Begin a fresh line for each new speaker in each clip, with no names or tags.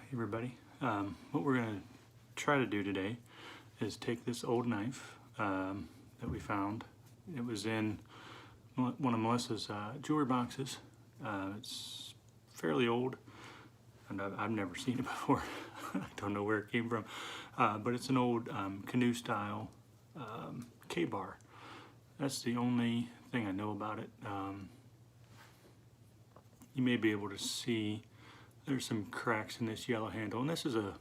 Hey everybody, what we're going to try to do today is take this old knife that we found. It was in one of Melissa's jewelry boxes. It's fairly old and I've never seen it before. I don't know where it came from, but it's an old canoe style K-bar. That's the only thing I know about it. You may be able to see there's some cracks in this yellow handle, and this is a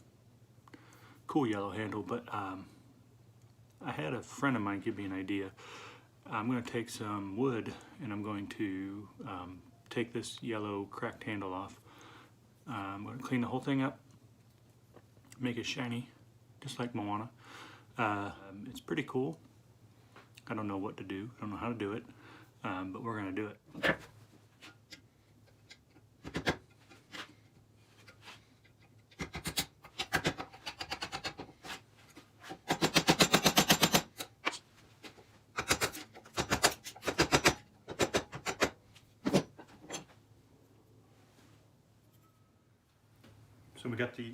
cool yellow handle, but I had a friend of mine give me an idea. I'm going to take some wood and I'm going to take this yellow cracked handle off. I'm going to clean the whole thing up, make it shiny, just like Moana. It's pretty cool. I don't know what to do, I don't know how to do it, but we're going to do it. So we got the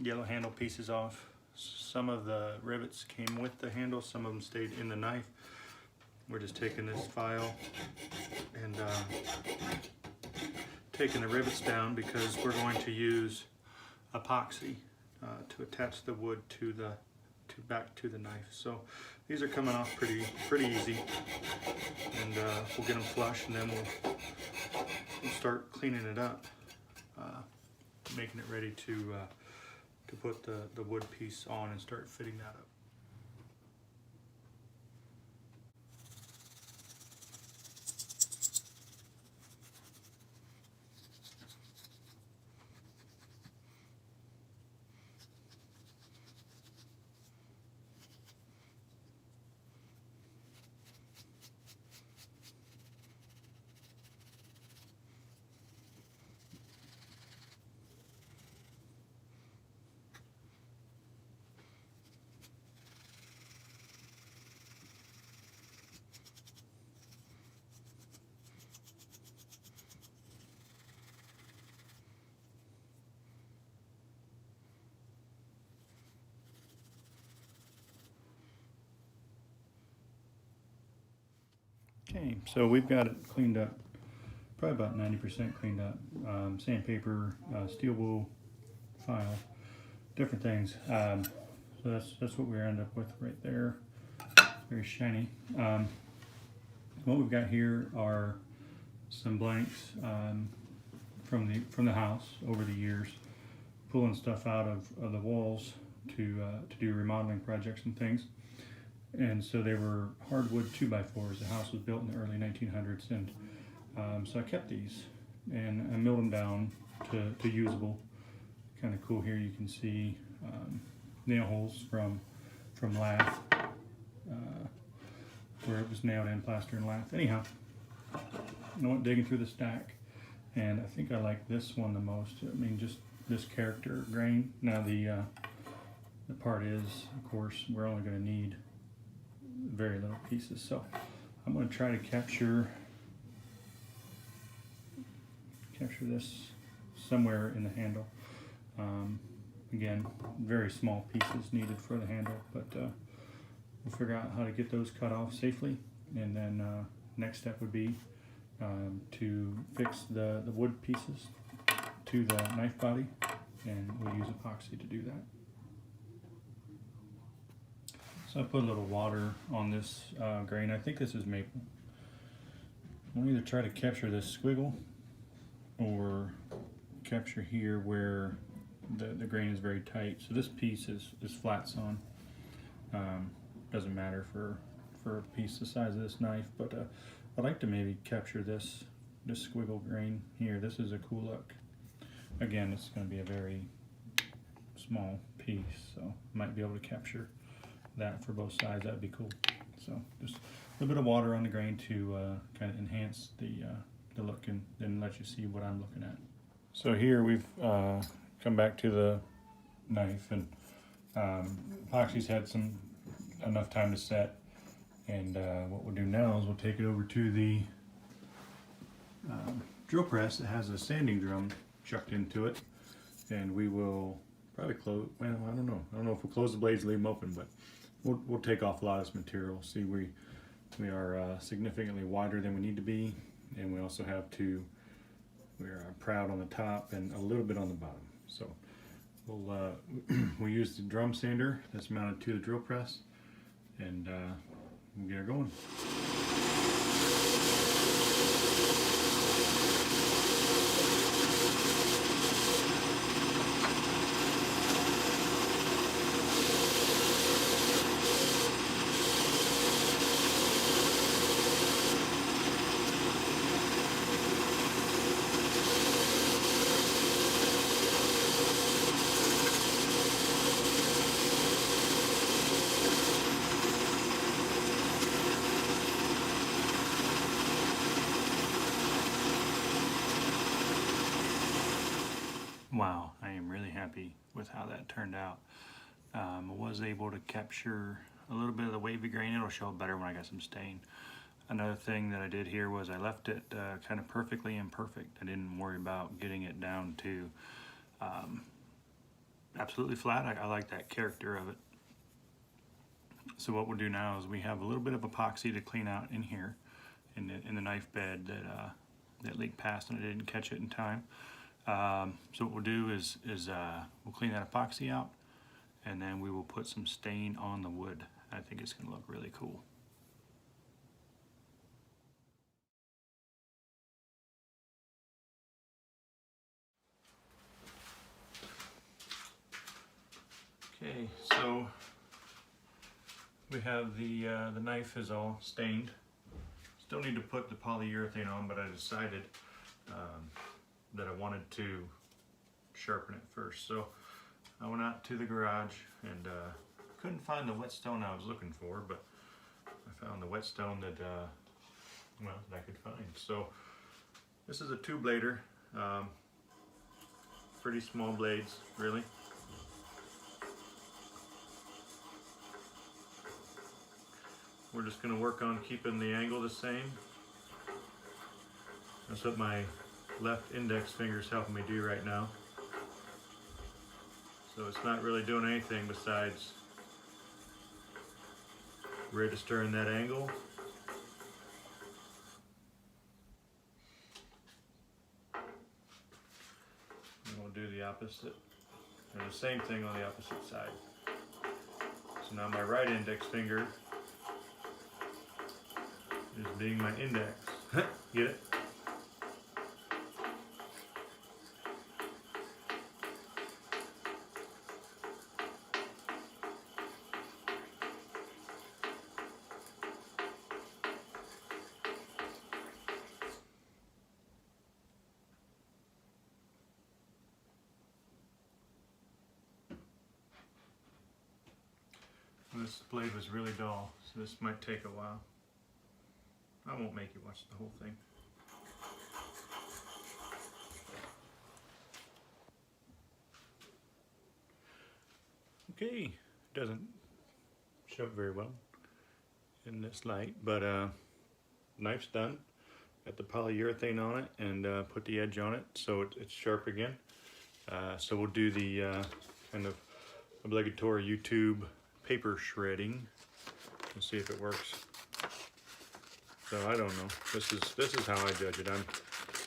yellow handle pieces off. Some of the rivets came with the handle, some of them stayed in the knife. We're just taking this file and taking the rivets down because we're going to use epoxy to attach the wood to the back to the knife. So these are coming off pretty easy, and we'll get them flush, and then we'll start cleaning it up, making it ready to put the wood piece on and start fitting that up. Okay, so we've got it cleaned up, probably about 90% cleaned up. Sandpaper, steel wool file, different things. So that's what we end up with right there. Very shiny. What we've got here are some blanks from the house over the years, pulling stuff out of the walls to do remodeling projects and things. And so they were hardwood 2x4s. The house was built in the early 1900s, and so I kept these and I milled them down to usable. Kind of cool here. You can see nail holes from lath, where it was nailed in, plaster and lath. Anyhow, I went digging through the stack, and I think I like this one the most. I mean, just this character grain. Now the part is, of course, we're only going to need very little pieces, so I'm going to try to capture this somewhere in the handle. Again, very small pieces needed for the handle, but we'll figure out how to get those cut off safely, and then next step would be to fix the wood pieces to the knife body, and we'll use epoxy to do that. So I put a little water on this grain. I think this is maple. I'll either try to capture this squiggle or capture here where the grain is very tight. So this piece is flat sewn. Doesn't matter for a piece the size of this knife, but I'd like to maybe capture this squiggle grain here. This is a cool look. Again, it's going to be a very small piece, so might be able to capture that for both sides. That'd be cool. So just a little bit of water on the grain to kind of enhance the look, and then let you see what I'm looking at. So here we've come back to the knife, and epoxy's had enough time to set, and what we'll do now is we'll take it over to the drill press that has a sanding drum chucked into it, and we will probably close, well, I don't know if we'll close the blades and leave them open, but we'll take off a lot of this material. See, we are significantly wider than we need to be, and we also have we're proud on the top and a little bit on the bottom. So we'll use the drum sander that's mounted to the drill press, and we'll get her going. Wow, I am really happy with how that turned out. I was able to capture a little bit of the wavy grain. It'll show better when I got some stain. Another thing that I did here was I left it kind of perfectly imperfect. I didn't worry about getting it down to absolutely flat. I like that character of it. So what we'll do now is we have a little bit of epoxy to clean out in here in the knife bed that leaked past and I didn't catch it in time. So what we'll do is we'll clean that epoxy out, and then we will put some stain on the wood. I think it's going to look really cool. Okay, so we have the knife is all stained. Still need to put the polyurethane on, but I decided that I wanted to sharpen it first. So I went out to the garage and couldn't find the whetstone I was looking for, but I found the whetstone that I could find. So this is a 2-blader, pretty small blades, really. We're just going to work on keeping the angle the same. That's what my left index finger is helping me do right now. So it's not really doing anything besides registering that angle. And we'll do the opposite, and the same thing on the opposite side. So now my right index finger is being my index. Get it? This blade was really dull, so this might take a while. I won't make you watch the whole thing. Okay, doesn't show very well in this light, but knife's done. Got the polyurethane on it and put the edge on it so it's sharp again. So we'll do the kind of obligatory YouTube paper shredding and see if it works. So I don't know. This is how I judge it. I'm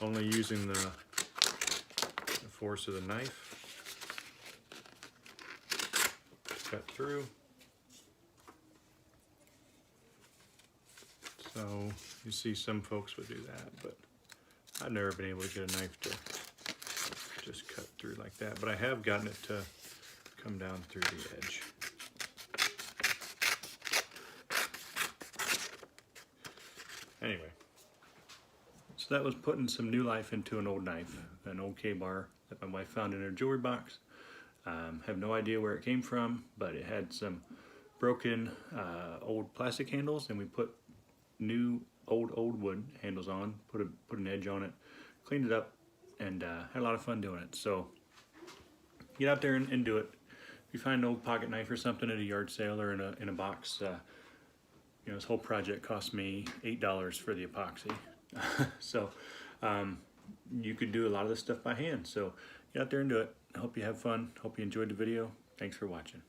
only using the force of the knife to cut through. So you see some folks would do that, but I've never been able to get a knife to just cut through like that. But I have gotten it to come down through the edge. Anyway, so that was putting some new life into an old knife, an old K-bar that my wife found in her jewelry box. Have no idea where it came from, but it had some broken old plastic handles, and we put new old wood handles on, put an edge on it, cleaned it up, and had a lot of fun doing it. So get out there and do it. If you find an old pocket knife or something at a yard sale or in a box, you know, this whole project cost me $8 for the epoxy. So you could do a lot of this stuff by hand. So get out there and do it. I hope you have fun. Hope you enjoyed the video. Thanks for watching.